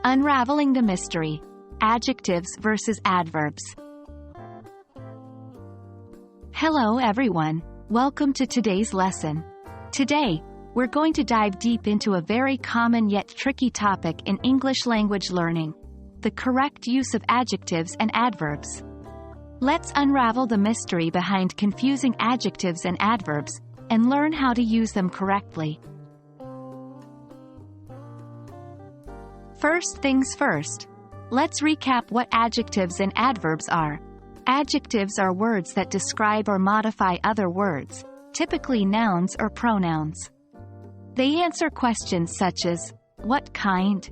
Unraveling the mystery. Adjectives versus adverbs. Hello everyone. Welcome to today's lesson. Today, we're going to dive deep into a very common yet tricky topic in English language learning: the correct use of adjectives and adverbs. Let's unravel the mystery behind confusing adjectives and adverbs, and learn how to use them correctly. First things first. Let's recap what adjectives and adverbs are. Adjectives are words that describe or modify other words, typically nouns or pronouns. They answer questions such as, what kind?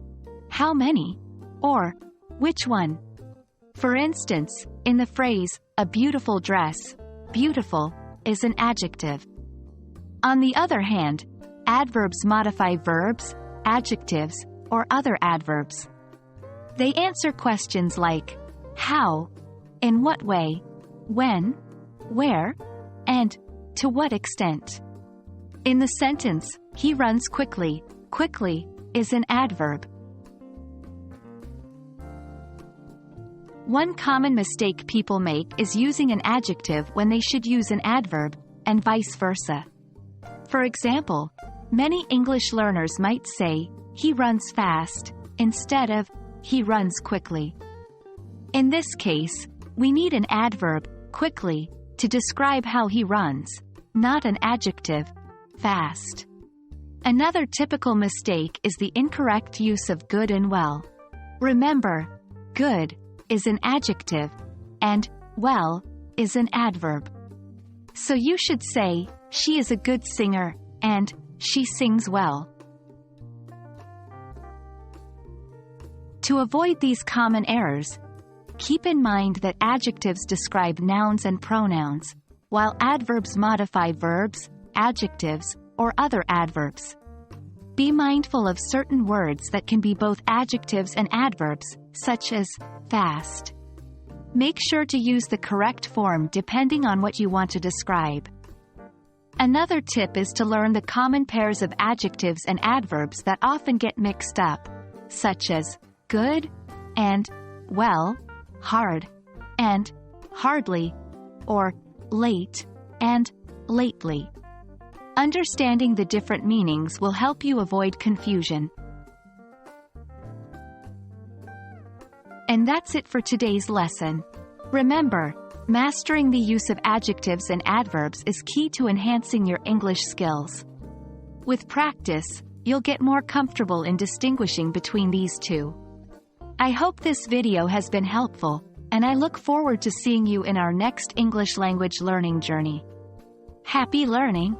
How many? Or, which one? For instance, in the phrase, a beautiful dress, beautiful is an adjective. On the other hand, adverbs modify verbs, adjectives, or other adverbs. They answer questions like, how, in what way, when, where, and to what extent. In the sentence, he runs quickly, quickly is an adverb. One common mistake people make is using an adjective when they should use an adverb, and vice versa. For example, many English learners might say, he runs fast, instead of, he runs quickly. In this case, we need an adverb, quickly, to describe how he runs, not an adjective, fast. Another typical mistake is the incorrect use of good and well. Remember, good is an adjective, and well is an adverb. So you should say, she is a good singer, and she sings well. To avoid these common errors, keep in mind that adjectives describe nouns and pronouns, while adverbs modify verbs, adjectives, or other adverbs. Be mindful of certain words that can be both adjectives and adverbs, such as fast. Make sure to use the correct form depending on what you want to describe. Another tip is to learn the common pairs of adjectives and adverbs that often get mixed up, such as good and well, hard and hardly, or late and lately. Understanding the different meanings will help you avoid confusion. And that's it for today's lesson. Remember, mastering the use of adjectives and adverbs is key to enhancing your English skills. With practice, you'll get more comfortable in distinguishing between these two. I hope this video has been helpful, and I look forward to seeing you in our next English language learning journey. Happy learning!